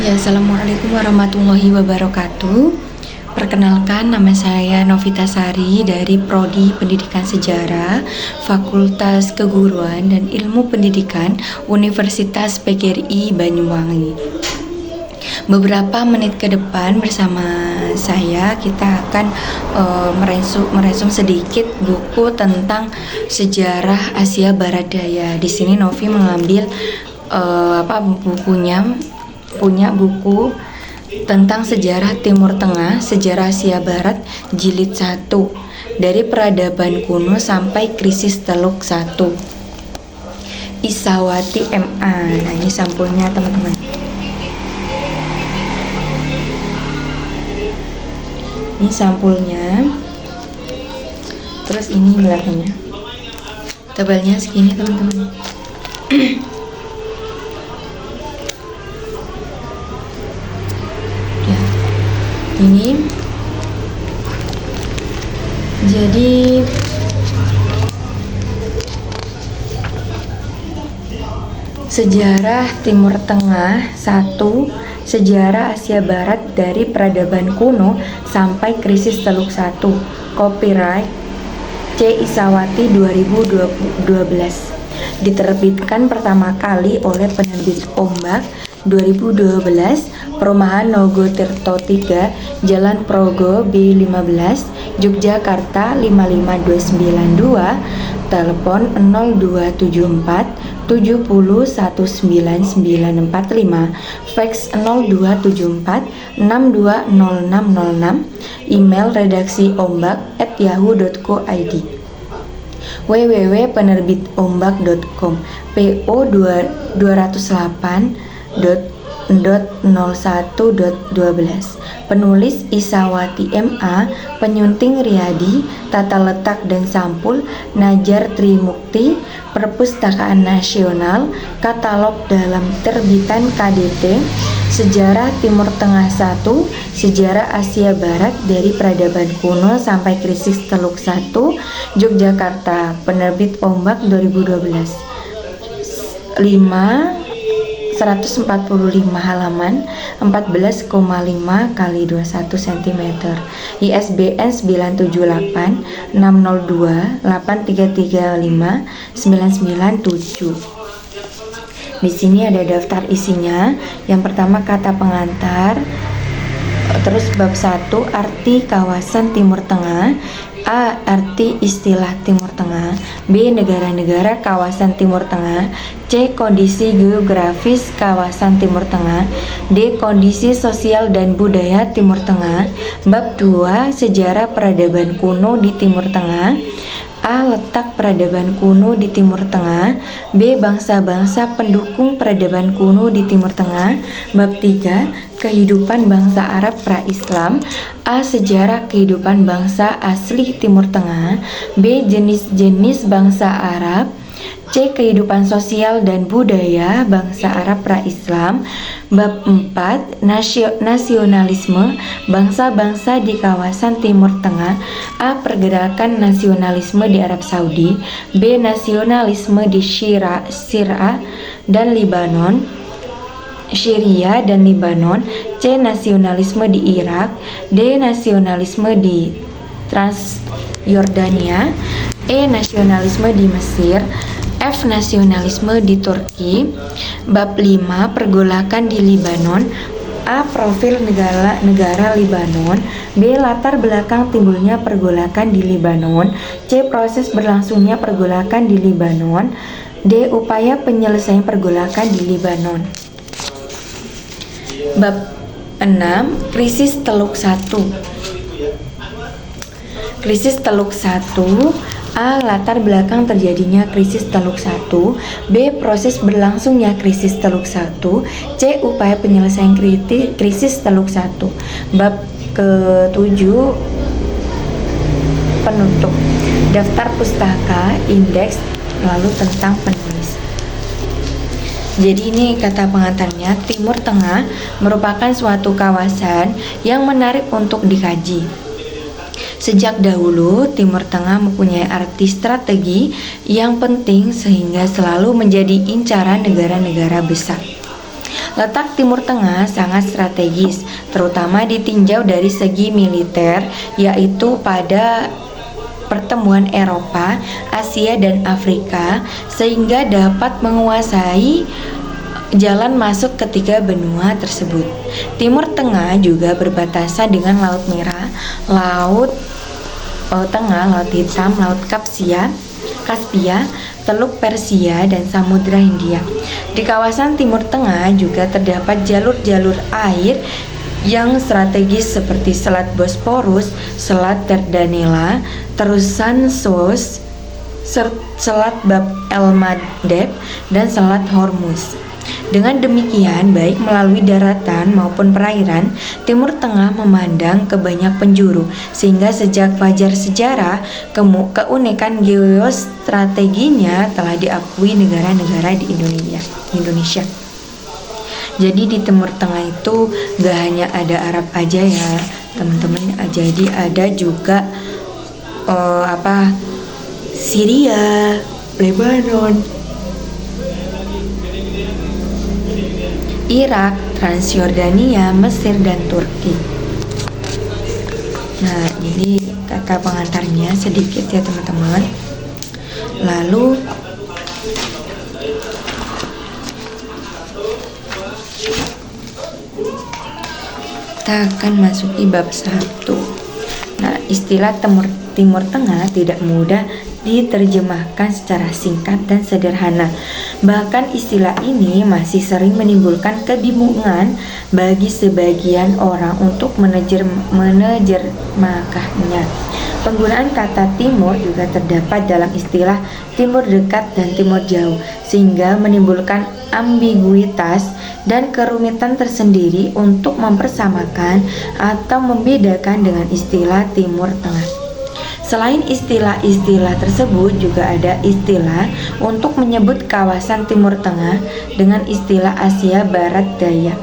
Ya, Assalamualaikum warahmatullahi wabarakatuh. Perkenalkan, nama saya Novita Sari dari Prodi Pendidikan Sejarah, Fakultas Keguruan dan Ilmu Pendidikan Universitas PGRI Banyuwangi. Beberapa menit ke depan bersama saya kita akan merensum sedikit buku tentang sejarah Asia Barat Daya. Di sini Novi mengambil punya buku tentang sejarah Timur Tengah, sejarah Asia Barat jilid 1, dari peradaban kuno sampai krisis Teluk 1. Isawati MA. Nah, ini sampulnya teman-teman. Ini sampulnya. Terus ini belakangnya. Tebalnya segini teman-teman. Ini jadi sejarah Timur Tengah 1, sejarah Asia Barat dari peradaban kuno sampai krisis Teluk 1. Copyright C. Isawati 2012. Diterbitkan pertama kali oleh penerbit Ombak 2012, Perumahan Nogotirto 3, Jalan Progo B15, Yogyakarta 55292, telepon 0274 70 19945, fax 0274 620606, email redaksi ombak@yahoo.co.id, www.penerbitombak.com, PO 208.01.12, penulis Isawati MA, penyunting Riyadi, tata letak dan sampul Najar Trimukti, Perpustakaan Nasional, katalog dalam terbitan KDT, sejarah Timur Tengah 1, sejarah Asia Barat dari peradaban kuno sampai krisis Teluk 1, Yogyakarta, penerbit Ombak 2012, 145 halaman, 14,5 kali 21 cm, ISBN 978 602 8335 997. Di sini ada daftar isinya. Yang pertama kata pengantar, terus bab 1 arti kawasan Timur Tengah, A. Arti istilah Timur Tengah, B. Negara-negara kawasan Timur Tengah, C. Kondisi geografis kawasan Timur Tengah, D. Kondisi sosial dan budaya Timur Tengah. Bab 2 Sejarah peradaban kuno di Timur Tengah, A. Letak peradaban kuno di Timur Tengah, B. Bangsa-bangsa pendukung peradaban kuno di Timur Tengah. Bab 3 Kehidupan bangsa Arab pra-Islam, A. Sejarah kehidupan bangsa asli Timur Tengah, B. Jenis-jenis bangsa Arab, C. Kehidupan sosial dan budaya bangsa Arab pra-Islam. Bab 4 Nasionalisme bangsa-bangsa di kawasan Timur Tengah, A. Pergerakan nasionalisme di Arab Saudi, B. Nasionalisme di Syria dan Libanon, Syria dan Libanon, C. Nasionalisme di Irak, D. Nasionalisme di Transjordania, E. Nasionalisme di Mesir, F. Nasionalisme di Turki. Bab 5 Pergolakan di Libanon, A. Profil negara Libanon, B. Latar belakang timbulnya pergolakan di Libanon, C. Proses berlangsungnya pergolakan di Libanon, D. Upaya penyelesaian pergolakan di Libanon. Bab 6 Krisis Teluk 1. Krisis Teluk 1, A. Latar belakang terjadinya krisis Teluk 1, B. Proses berlangsungnya krisis Teluk 1, C. Upaya penyelesaian krisis Teluk 1. Bab ke-7 Penutup, daftar pustaka, indeks, lalu tentang penulis. Jadi ini kata pengantarnya, Timur Tengah merupakan suatu kawasan yang menarik untuk dikaji. Sejak dahulu, Timur Tengah mempunyai arti strategi yang penting sehingga selalu menjadi incaran negara-negara besar. Letak Timur Tengah sangat strategis, terutama ditinjau dari segi militer, yaitu pada pertemuan Eropa, Asia, dan Afrika, sehingga dapat menguasai jalan masuk ketiga benua tersebut. Timur Tengah juga berbatasan dengan Laut Merah, Laut Tengah, Laut Hitam, Laut Kaspia, Teluk Persia, dan Samudra Hindia. Di kawasan Timur Tengah juga terdapat jalur-jalur air yang strategis seperti Selat Bosporus, Selat Dardanella, terusan Suez, Selat Bab el-Mandeb, dan Selat Hormuz. Dengan demikian, baik melalui daratan maupun perairan, Timur Tengah memandang ke banyak penjuru, sehingga sejak fajar sejarah, keunikan geostrateginya telah diakui negara-negara di Indonesia. Jadi di Timur Tengah itu gak hanya ada Arab aja ya teman-teman, jadi ada juga Syria, Lebanon, Irak, Transjordania, Mesir, dan Turki. Nah, ini kata pengantarnya sedikit ya teman-teman. Lalu kita akan masuki bab 1. Nah, istilah Timur Tengah tidak mudah diterjemahkan secara singkat dan sederhana. Bahkan istilah ini masih sering menimbulkan kebingungan bagi sebagian orang untuk menerjemahkannya. Penggunaan kata timur juga terdapat dalam istilah timur dekat dan timur jauh, sehingga menimbulkan ambiguitas dan kerumitan tersendiri untuk mempersamakan atau membedakan dengan istilah Timur Tengah. Selain istilah-istilah tersebut, juga ada istilah untuk menyebut kawasan Timur Tengah dengan istilah Asia Barat Daya.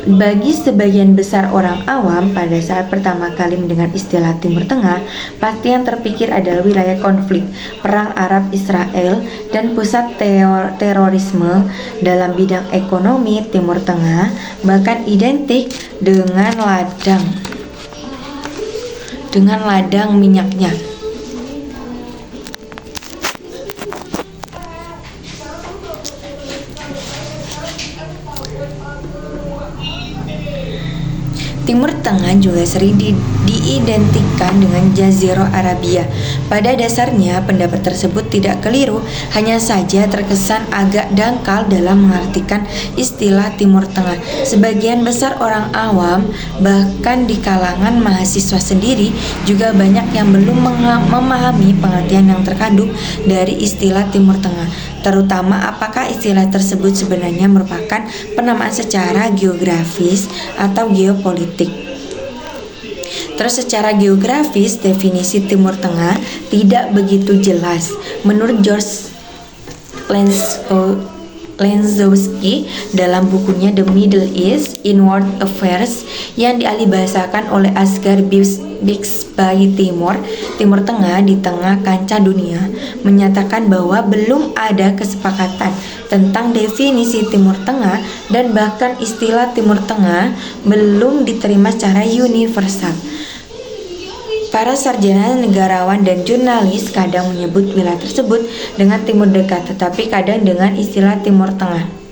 Bagi sebagian besar orang awam, pada saat pertama kali mendengar istilah Timur Tengah, pasti yang terpikir adalah wilayah konflik, perang Arab-Israel, dan pusat terorisme. Dalam bidang ekonomi, Timur Tengah bahkan identik dengan ladang minyaknya. Timur Tengah juga sering diidentikan dengan Jazirah Arabia. Pada dasarnya, pendapat tersebut tidak keliru, hanya saja terkesan agak dangkal dalam mengartikan istilah Timur Tengah. Sebagian besar orang awam, bahkan di kalangan mahasiswa sendiri, juga banyak yang belum memahami pengertian yang terkandung dari istilah Timur Tengah, terutama apakah istilah tersebut sebenarnya merupakan penamaan secara geografis atau geopolitik. Terus secara geografis, definisi Timur Tengah tidak begitu jelas. Menurut George Lenzowski dalam bukunya The Middle East in World Affairs yang dialihbahasakan oleh Asghar Bixby, Timur Tengah di tengah kancah dunia, menyatakan bahwa belum ada kesepakatan tentang definisi Timur Tengah, dan bahkan istilah Timur Tengah belum diterima secara universal. Para sarjana negarawan dan jurnalis kadang menyebut wilayah tersebut dengan Timur Dekat, tetapi kadang dengan istilah Timur Tengah.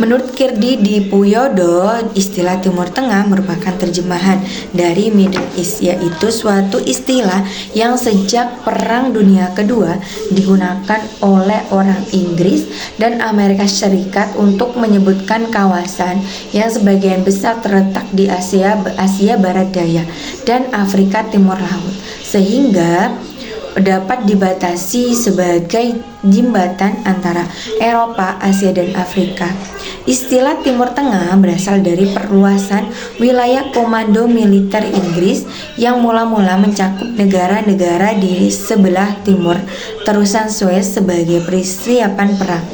Menurut Kirdi Dipuyodo, istilah Timur Tengah merupakan terjemahan dari Middle East, yaitu suatu istilah yang sejak Perang Dunia Kedua digunakan oleh orang Inggris dan Amerika Serikat untuk menyebutkan kawasan yang sebagian besar terletak di Asia Barat Daya dan Afrika Timur Laut, sehingga dapat dibatasi sebagai jembatan antara Eropa, Asia, dan Afrika. Istilah Timur Tengah berasal dari perluasan wilayah komando militer Inggris yang mula-mula mencakup negara-negara di sebelah timur terusan Suez sebagai persiapan perang.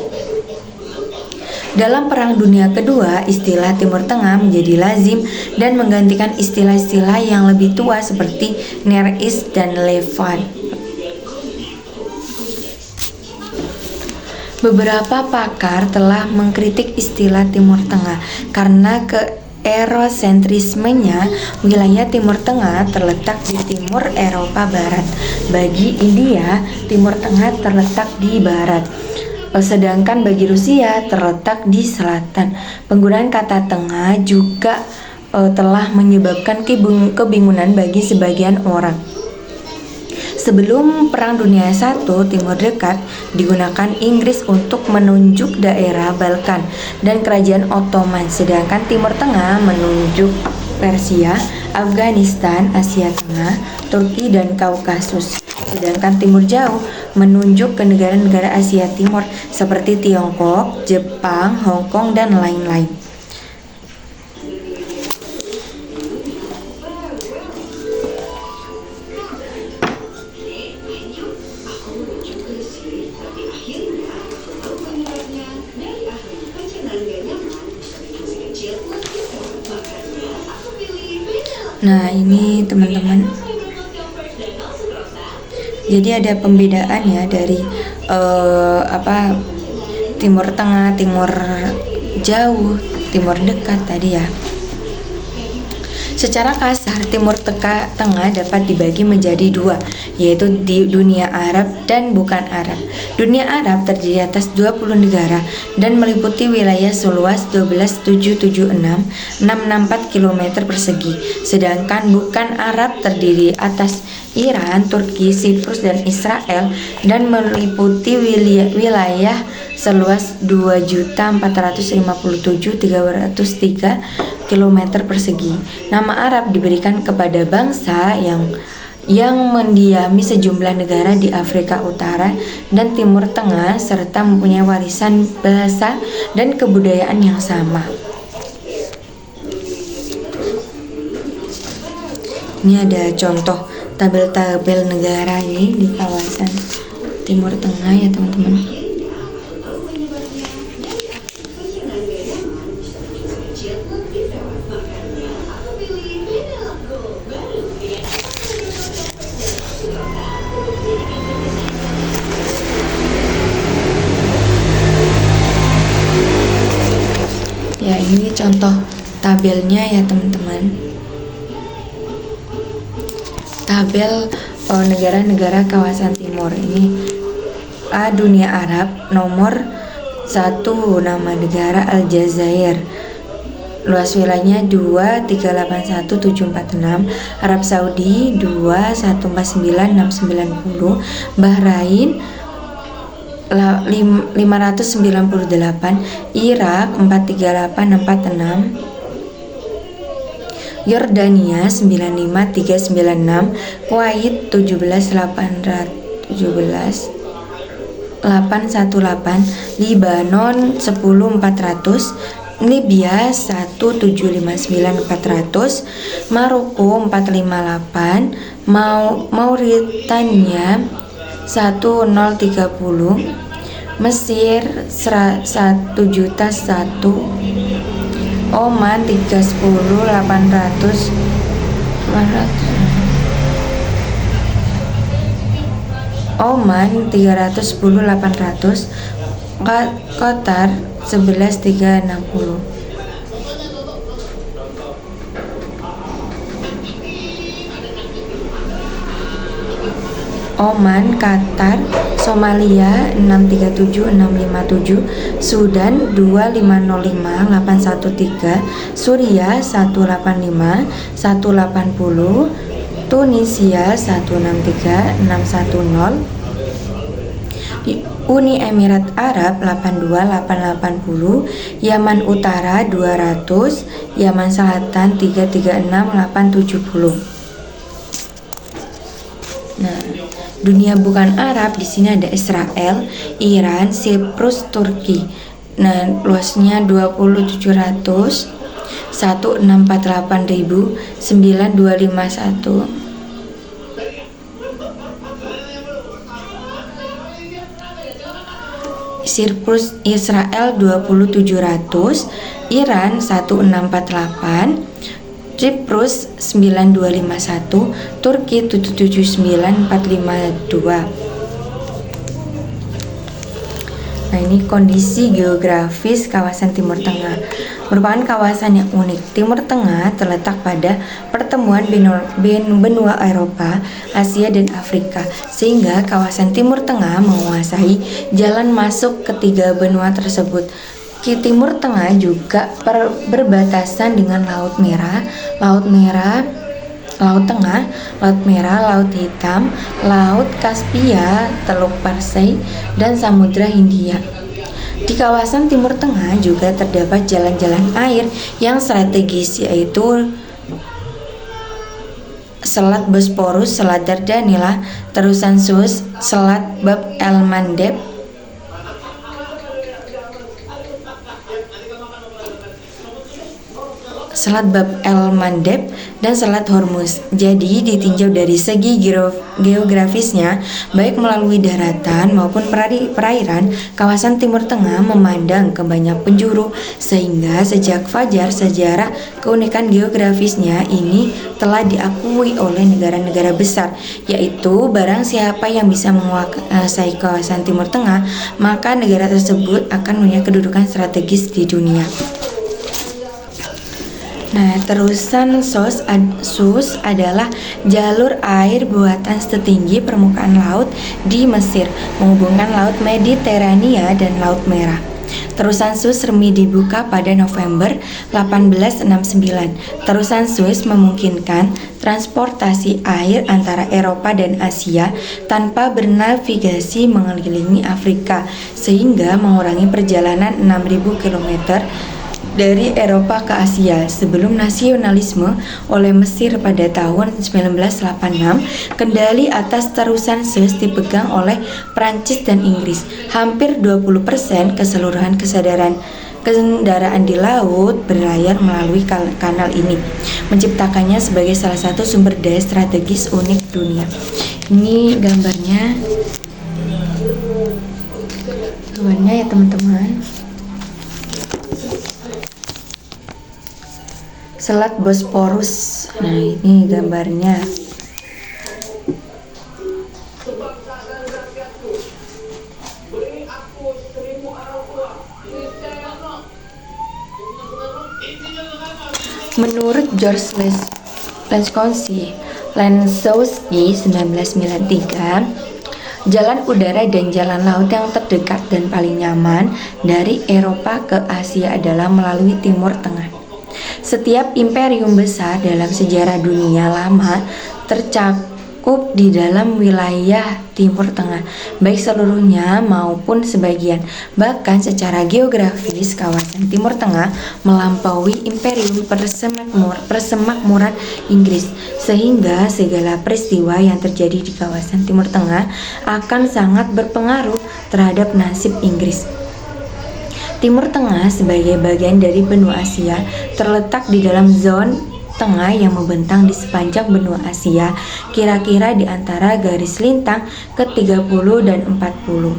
Dalam Perang Dunia Kedua, istilah Timur Tengah menjadi lazim dan menggantikan istilah-istilah yang lebih tua seperti Near East dan Levant. Beberapa pakar telah mengkritik istilah Timur Tengah karena erosentrismenya. Wilayah Timur Tengah terletak di timur Eropa Barat. Bagi India, Timur Tengah terletak di barat, sedangkan bagi Rusia terletak di selatan. Penggunaan kata tengah juga telah menyebabkan kebingungan bagi sebagian orang. Sebelum Perang Dunia I, Timur Dekat digunakan Inggris untuk menunjuk daerah Balkan dan Kerajaan Ottoman, sedangkan Timur Tengah menunjuk Persia, Afghanistan, Asia Tengah, Turki, dan Kaukasus. Sedangkan Timur Jauh menunjuk ke negara-negara Asia Timur seperti Tiongkok, Jepang, Hong Kong, dan lain-lain. Nah, ini teman-teman. Jadi ada pembedaan ya dari Timur Tengah, Timur Jauh, Timur Dekat tadi ya. Secara kasar, Timur Tengah dapat dibagi menjadi dua, yaitu di dunia Arab dan bukan Arab. Dunia Arab terdiri atas 20 negara dan meliputi wilayah seluas 12.776.664 km persegi. Sedangkan bukan Arab terdiri atas Iran, Turki, Siprus, dan Israel dan meliputi wilayah seluas 2.457.303 km persegi. Nama Arab diberikan kepada bangsa yang mendiami sejumlah negara di Afrika Utara dan Timur Tengah serta mempunyai warisan bahasa dan kebudayaan yang sama. Ini ada contoh tabel-tabel negara ini di kawasan Timur Tengah ya teman-teman. Ya, ini contoh tabelnya ya teman-teman. Tabel negara-negara kawasan timur ini. A. Dunia Arab. Nomor 1 nama negara Aljazair. Luas wilayahnya 2.381.746. Arab Saudi 2.149.690. Bahrain 598, Irak 43846, Yordania 95396, Kuwait 17818, Libanon 10400, Libya 1759400, Maroko 458, Mauritania 1030, Mesir 1.001.000, Oman 310.800, Qatar 11.360. Oman, Qatar, Somalia 637.657, Sudan 2505813, Suriah 185.180, Tunisia 163610, Uni Emirat Arab 82880, Yaman Utara 200, Yaman Selatan 336870. Nah, dunia bukan Arab di sini ada Israel, Iran, Siprus, Turki. Nah, luasnya 20.700, 1.648.000, 9.251. Siprus Israel 20.700, Iran 1.648, Siprus 9251, Turki 77452. Nah, ini kondisi geografis kawasan Timur Tengah. Merupakan kawasan yang unik. Timur Tengah terletak pada pertemuan benua Eropa, Asia, dan Afrika, sehingga kawasan Timur Tengah menguasai jalan masuk ketiga benua tersebut. Timur Tengah juga berbatasan dengan Laut Merah, Laut Tengah, Laut Merah, Laut Hitam, Laut Kaspia, Teluk Persei, dan Samudra Hindia. Di kawasan Timur Tengah juga terdapat jalan-jalan air yang strategis, yaitu Selat Bosporus, Selat Dardanella, terusan Suez, Selat Bab el-Mandeb, dan Selat Hormuz. Jadi ditinjau dari segi geografisnya, baik melalui daratan maupun perairan, kawasan Timur Tengah memandang ke banyak penjuru, sehingga sejak fajar sejarah keunikan geografisnya ini telah diakui oleh negara-negara besar, yaitu barang siapa yang bisa menguasai kawasan Timur Tengah, maka negara tersebut akan punya kedudukan strategis di dunia. Nah, terusan Suez adalah jalur air buatan setinggi permukaan laut di Mesir, menghubungkan Laut Mediterania dan Laut Merah. Terusan Suez resmi dibuka pada November 1869. Terusan Suez memungkinkan transportasi air antara Eropa dan Asia tanpa bernavigasi mengelilingi Afrika, sehingga mengurangi perjalanan 6.000 km dari Eropa ke Asia. Sebelum nasionalisme oleh Mesir pada tahun 1986, kendali atas terusan Suez dipegang oleh Prancis dan Inggris. Hampir 20% keseluruhan kendaraan di laut berlayar melalui kanal ini, menciptakannya sebagai salah satu sumber daya strategis unik dunia. Ini gambarnya ya teman-teman. Selat Bosporus. Nah, ini gambarnya. Menurut George Lansdowski 1993, jalan udara dan jalan laut yang terdekat dan paling nyaman dari Eropa ke Asia adalah melalui Timur Tengah. Setiap imperium besar dalam sejarah dunia lama tercakup di dalam wilayah Timur Tengah, baik seluruhnya maupun sebagian. Bahkan secara geografis, kawasan Timur Tengah melampaui imperium persemakmuran Inggris, sehingga segala peristiwa yang terjadi di kawasan Timur Tengah akan sangat berpengaruh terhadap nasib Inggris. Timur Tengah sebagai bagian dari benua Asia terletak di dalam zona tengah yang membentang di sepanjang benua Asia, kira-kira di antara garis lintang ke-30 dan 40.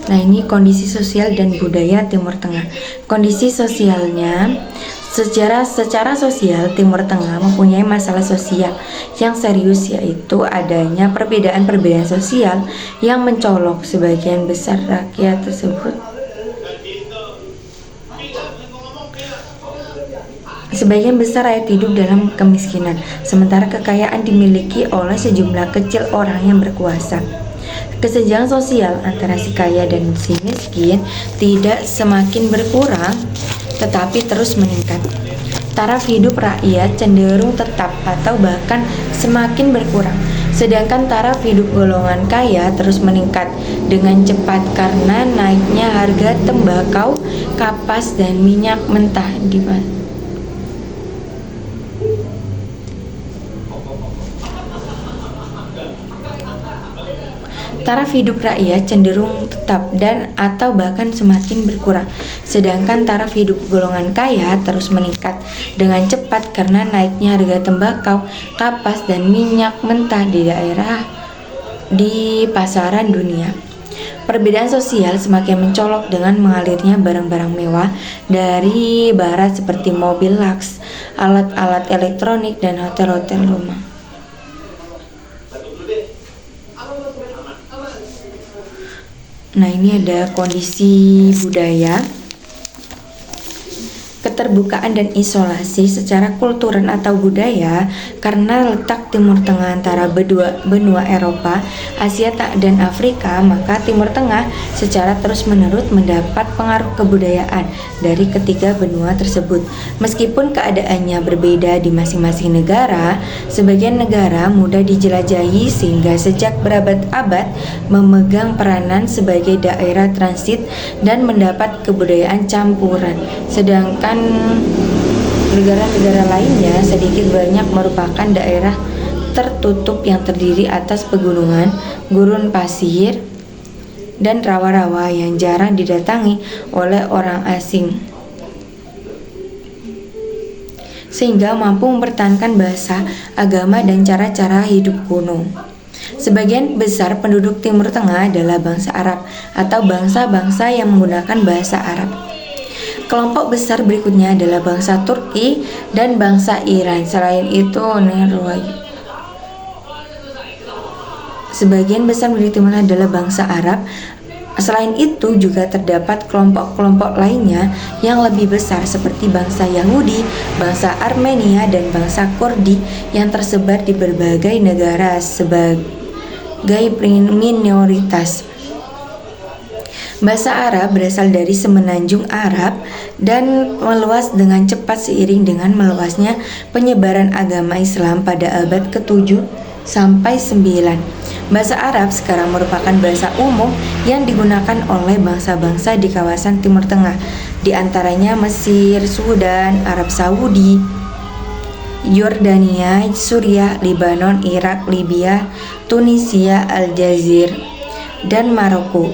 Nah, ini kondisi sosial dan budaya Timur Tengah. Kondisi sosialnya, secara sosial Timur Tengah mempunyai masalah sosial yang serius, yaitu adanya perbedaan sosial yang mencolok. Sebagian besar rakyat tersebut Sebagian besar rakyat hidup dalam kemiskinan, sementara kekayaan dimiliki oleh sejumlah kecil orang yang berkuasa. Kesenjangan sosial antara si kaya dan si miskin tidak semakin berkurang, tetapi terus meningkat. Taraf hidup rakyat cenderung tetap atau bahkan semakin berkurang, sedangkan taraf hidup golongan kaya terus meningkat dengan cepat karena naiknya harga tembakau, kapas, dan minyak mentah di Taraf hidup rakyat cenderung tetap dan atau bahkan semakin berkurang, sedangkan taraf hidup golongan kaya terus meningkat dengan cepat karena naiknya harga tembakau, kapas, dan minyak mentah di pasaran dunia. Perbedaan sosial semakin mencolok dengan mengalirnya barang-barang mewah dari barat seperti mobil lux, alat-alat elektronik, dan hotel-hotel rumah. Nah, ini ada kondisi budaya. Keterbukaan dan isolasi secara kultural atau budaya karena letak Timur Tengah antara benua Eropa, Asia dan Afrika, maka Timur Tengah secara terus-menerus mendapat pengaruh kebudayaan dari ketiga benua tersebut. Meskipun keadaannya berbeda di masing-masing negara, sebagian negara mudah dijelajahi sehingga sejak berabad-abad memegang peranan sebagai daerah transit dan mendapat kebudayaan campuran. Sedangkan negara-negara lainnya sedikit banyak merupakan daerah tertutup yang terdiri atas pegunungan, gurun pasir, dan rawa-rawa yang jarang didatangi oleh orang asing, sehingga mampu mempertahankan bahasa, agama, dan cara-cara hidup kuno. Sebagian besar penduduk Timur Tengah adalah bangsa Arab atau bangsa-bangsa yang menggunakan bahasa Arab. Kelompok besar berikutnya adalah bangsa Turki dan bangsa Iran. Selain itu, sebagian besar penduduk Timur Tengah adalah bangsa Arab. Selain itu juga terdapat kelompok-kelompok lainnya yang lebih besar seperti bangsa Yahudi, bangsa Armenia, dan bangsa Kurdi yang tersebar di berbagai negara sebagai minoritas. Bahasa Arab berasal dari semenanjung Arab dan meluas dengan cepat seiring dengan meluasnya penyebaran agama Islam pada abad ke-7 sampai 9. Bahasa Arab sekarang merupakan bahasa umum yang digunakan oleh bangsa-bangsa di kawasan Timur Tengah, di antaranya Mesir, Sudan, Arab Saudi, Yordania, Suriah, Lebanon, Irak, Libya, Tunisia, Aljazair, dan Maroko.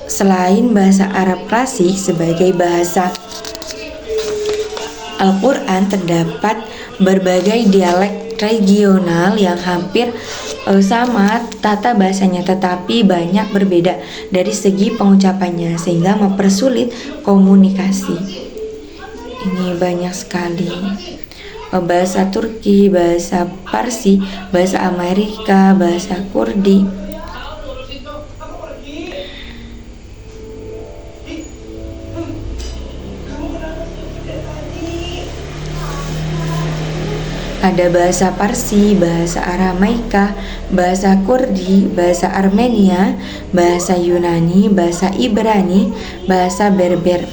Selain bahasa Arab klasik sebagai bahasa Al-Quran, terdapat berbagai dialek regional yang hampir sama tata bahasanya tetapi banyak berbeda dari segi pengucapannya sehingga mempersulit komunikasi. Ini banyak sekali. Bahasa Turki, bahasa Parsi, bahasa Amerika, bahasa Kurdi. Ada bahasa Parsi, bahasa Aramaika, bahasa Kurdi, bahasa Armenia, bahasa Yunani, bahasa Ibrani, bahasa Berber.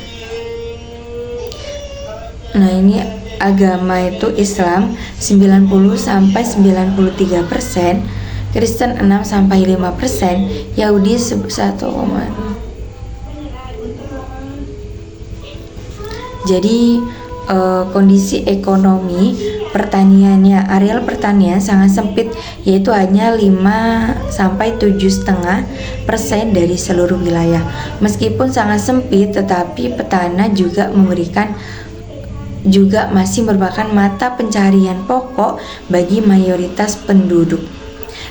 Nah, ini agama itu Islam 90-93%, Kristen 6-5%, Yahudi 1,6%. Jadi kondisi ekonomi pertaniannya, areal pertanian sangat sempit, yaitu hanya 5-7,5% dari seluruh wilayah. Meskipun sangat sempit, tetapi petana juga masih merupakan mata pencarian pokok bagi mayoritas penduduk.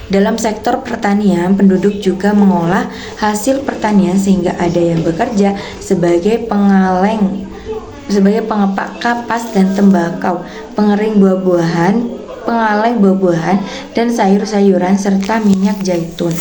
Dalam sektor pertanian, penduduk juga mengolah hasil pertanian sehingga ada yang bekerja sebagai pengepak kapas dan tembakau, pengering buah-buahan, pengaleng buah-buahan dan sayur-sayuran serta minyak zaitun.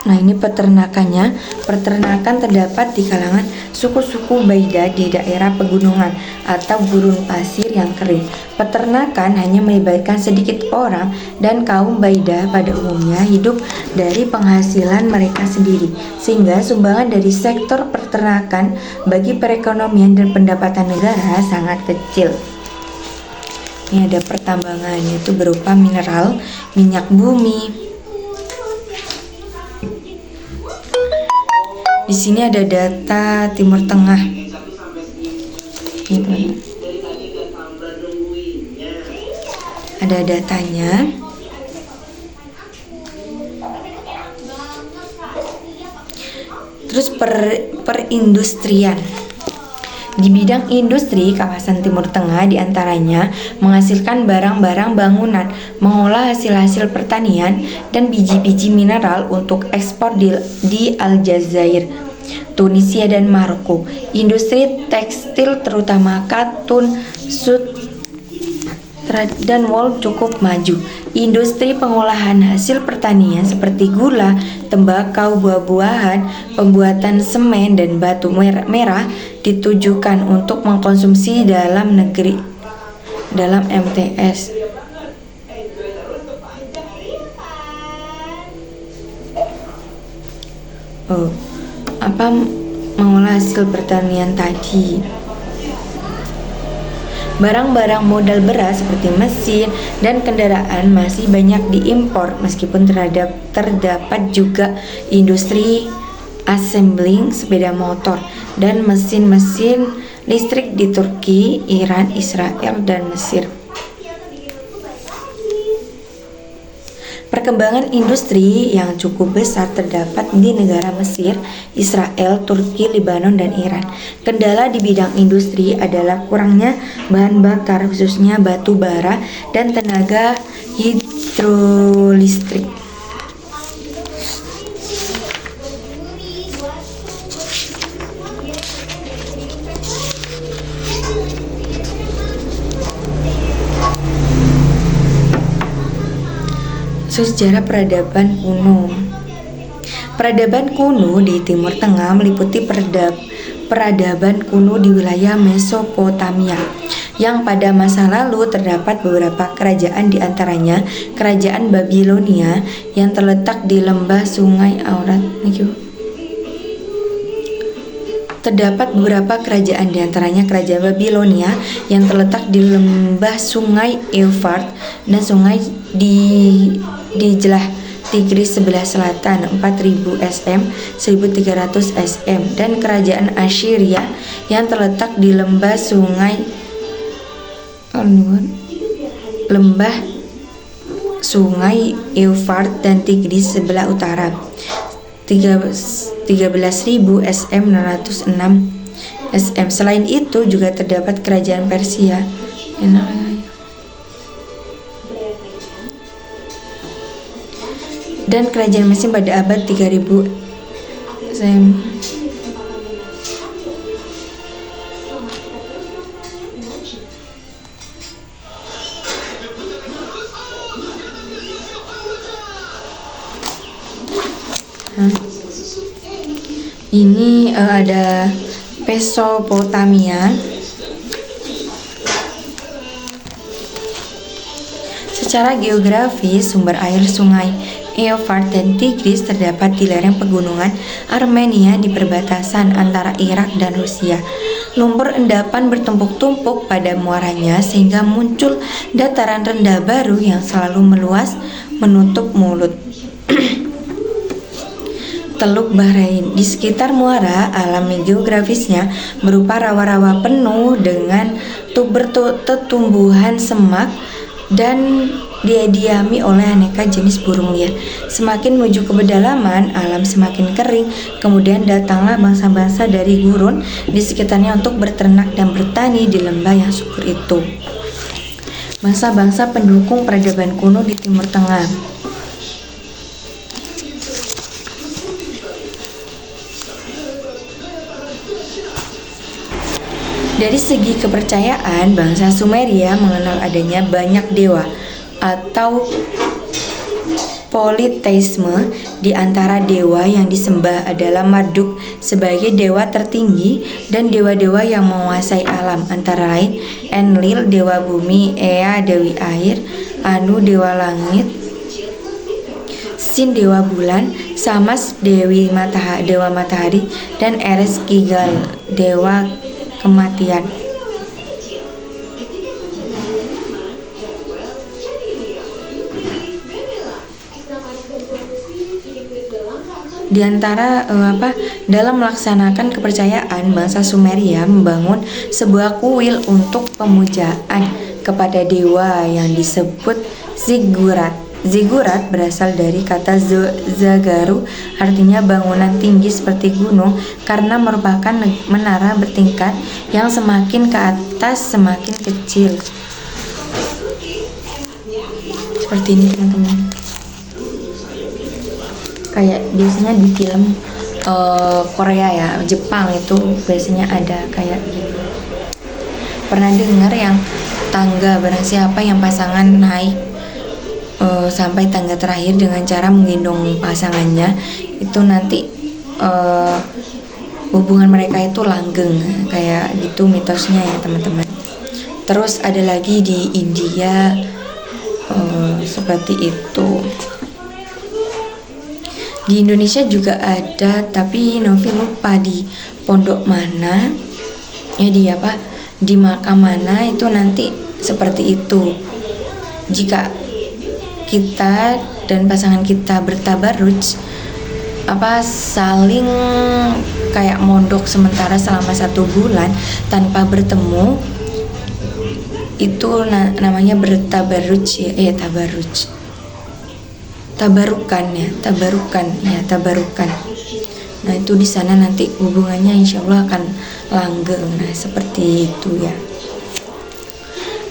Nah, ini peternakannya. Peternakan terdapat di kalangan suku-suku Baida di daerah pegunungan atau gurun pasir yang kering. Peternakan hanya melibatkan sedikit orang dan kaum Baida pada umumnya hidup dari penghasilan mereka sendiri, sehingga sumbangan dari sektor peternakan bagi perekonomian dan pendapatan negara sangat kecil. Ini ada pertambangan, yaitu berupa mineral, minyak bumi. Di sini ada data Timur Tengah. Ada datanya. Terus perindustrian. Di bidang industri, kawasan Timur Tengah diantaranya menghasilkan barang-barang bangunan, mengolah hasil-hasil pertanian, dan biji-biji mineral untuk ekspor di Aljazair, Tunisia, dan Maroko. Industri tekstil terutama katun, dan wol cukup maju. Industri pengolahan hasil pertanian seperti gula, tembakau, buah-buahan, pembuatan semen dan batu merah ditujukan untuk mengkonsumsi dalam negeri dalam MTS. Mengolah hasil pertanian tadi. Barang-barang modal berat seperti mesin dan kendaraan masih banyak diimpor, meskipun terdapat juga industri assembling sepeda motor dan mesin-mesin listrik di Turki, Iran, Israel, dan Mesir. Perkembangan industri yang cukup besar terdapat di negara Mesir, Israel, Turki, Lebanon, dan Iran. Kendala di bidang industri adalah kurangnya bahan bakar, khususnya batu bara dan tenaga hidrolistrik. Sejarah peradaban kuno. Peradaban kuno di Timur Tengah meliputi peradaban kuno di wilayah Mesopotamia, yang pada masa lalu terdapat beberapa kerajaan, di antaranya Kerajaan Babilonia yang terletak di lembah Sungai Eurat. Terdapat beberapa kerajaan, di antaranya Kerajaan Babilonia yang terletak di lembah Sungai Eufrat dan sungai di Jelah Tigris sebelah selatan 4000 sm 1300 sm, dan Kerajaan Assyria yang terletak di lembah Sungai Eufrat dan Tigris sebelah utara 13.000 sm 606 sm. Selain itu juga terdapat Kerajaan Persia dan Kerajaan Mesir pada abad 3000 sm. Ini ada Mesopotamia. Secara geografis, sumber air sungai Eufrat dan Tigris terdapat di lereng pegunungan Armenia di perbatasan antara Irak dan Rusia. Lumpur endapan bertumpuk-tumpuk pada muaranya sehingga muncul dataran rendah baru yang selalu meluas menutup mulut Teluk Bahrain. Di sekitar muara, alami geografisnya berupa rawa-rawa penuh dengan tumbuhan semak dan didiami oleh aneka jenis burung liar. Semakin menuju ke pedalaman, alam semakin kering. Kemudian datanglah bangsa-bangsa dari gurun di sekitarnya untuk berternak dan bertani di lembah yang subur itu. Bangsa-bangsa pendukung peradaban kuno di Timur Tengah. Dari segi kepercayaan, bangsa Sumeria mengenal adanya banyak dewa atau politeisme. Di antara dewa yang disembah adalah Marduk sebagai dewa tertinggi dan dewa-dewa yang menguasai alam, antara lain Enlil dewa bumi, Ea dewi air, Anu dewa langit, Sin dewa bulan, Samas dewa matahari, dan Eres Kigal dewa kematian. Di antara dalam melaksanakan kepercayaan, bangsa Sumeria membangun sebuah kuil untuk pemujaan kepada dewa yang disebut Ziggurat. Ziggurat berasal dari kata zagaru, artinya bangunan tinggi seperti gunung, karena merupakan menara bertingkat yang semakin ke atas semakin kecil. Seperti ini teman-teman. Kayak biasanya di film Korea ya, Jepang itu biasanya ada kayak gitu. Pernah dengar yang tangga. Barang siapa yang pasangan naik sampai tangga terakhir dengan cara menggendong pasangannya, itu nanti hubungan mereka itu langgeng, kayak gitu mitosnya ya teman-teman. Terus ada lagi di India seperti itu. Di Indonesia juga ada, tapi Novi lupa di pondok mana ya, di makam mana itu nanti seperti itu. Jika kita dan pasangan kita bertabaruj, saling kayak mondok sementara selama 1 bulan tanpa bertemu, itu namanya bertabaruj ya, tabarukan. Nah itu di sana nanti hubungannya insya Allah akan langgeng. Nah seperti itu ya.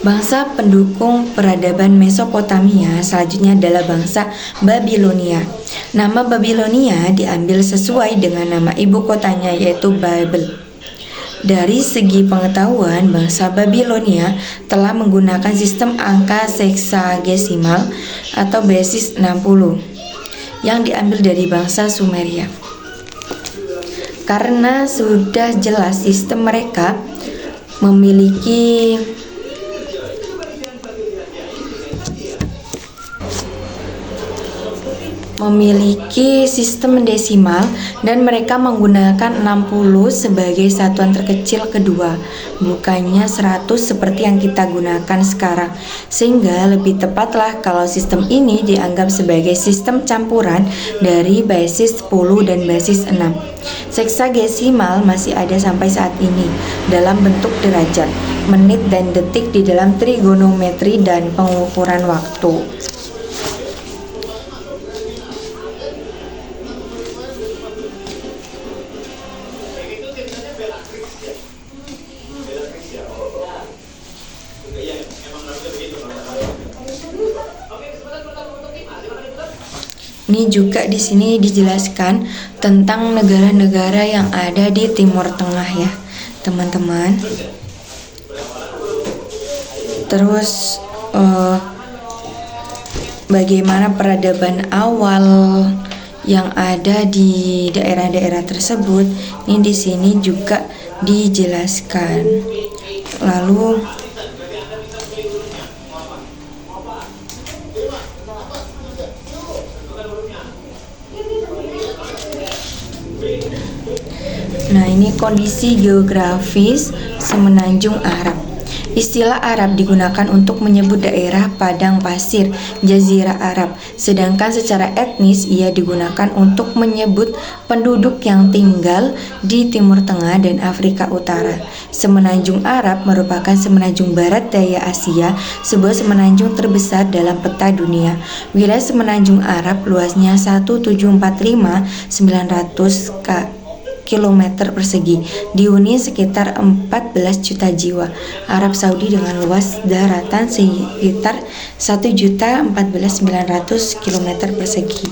Bangsa pendukung peradaban Mesopotamia selanjutnya adalah bangsa Babilonia. Nama Babilonia diambil sesuai dengan nama ibu kotanya, yaitu Babel. Dari segi pengetahuan, bangsa Babilonia telah menggunakan sistem angka seksagesimal atau basis 60 yang diambil dari bangsa Sumeria. Karena sudah jelas sistem mereka memiliki sistem desimal dan mereka menggunakan 60 sebagai satuan terkecil kedua, bukannya 100 seperti yang kita gunakan sekarang. Sehingga lebih tepatlah kalau sistem ini dianggap sebagai sistem campuran dari basis 10 dan basis 6. Seksagesimal masih ada sampai saat ini dalam bentuk derajat, menit dan detik di dalam trigonometri dan pengukuran waktu. Ini juga di sini dijelaskan tentang negara-negara yang ada di Timur Tengah ya, teman-teman. Terus bagaimana peradaban awal yang ada di daerah-daerah tersebut, ini di sini juga dijelaskan. Lalu nah ini kondisi geografis semenanjung Arab. Istilah Arab digunakan untuk menyebut daerah padang pasir Jazirah Arab, sedangkan secara etnis ia digunakan untuk menyebut penduduk yang tinggal di Timur Tengah dan Afrika Utara. Semenanjung Arab merupakan semenanjung barat daya Asia, sebuah semenanjung terbesar dalam peta dunia. Wilayah semenanjung Arab luasnya 1.745.900 km persegi, dihuni sekitar 14 juta jiwa. Arab Saudi dengan luas daratan sekitar 1.014.900 km persegi.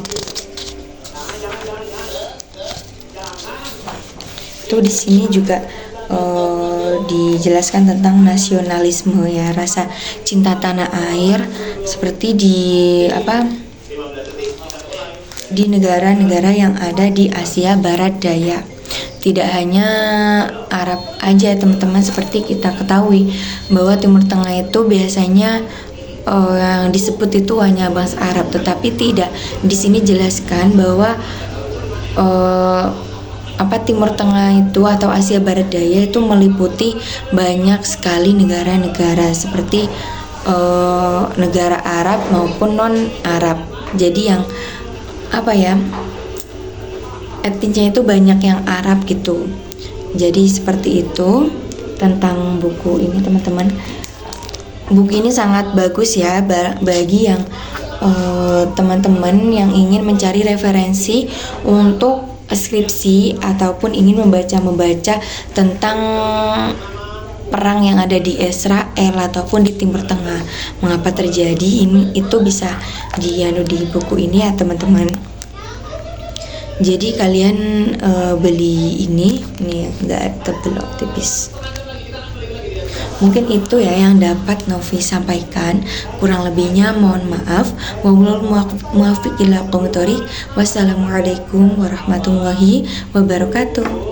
Itu di sini juga dijelaskan tentang nasionalisme ya, rasa cinta tanah air seperti di negara-negara yang ada di Asia Barat Daya. Tidak hanya Arab aja teman-teman, seperti kita ketahui bahwa Timur Tengah itu biasanya yang disebut itu hanya bangsa Arab, tetapi tidak. Di sini jelaskan bahwa Timur Tengah itu atau Asia Barat Daya itu meliputi banyak sekali negara-negara seperti negara Arab maupun non Arab. Jadi yang etnisnya itu banyak yang Arab gitu. Jadi seperti itu tentang buku ini teman-teman. Buku ini sangat bagus ya bagi yang teman-teman yang ingin mencari referensi untuk skripsi ataupun ingin membaca tentang perang yang ada di Israel ataupun di Timur Tengah, mengapa terjadi ini, itu bisa di buku ini ya teman-teman. Jadi kalian beli ini enggak tebel, tipis. Mungkin itu ya yang dapat Novi sampaikan. Kurang lebihnya mohon maaf. Wallahul muwaffiq ila aqwamit thoriq. Wassalamualaikum warahmatullahi wabarakatuh.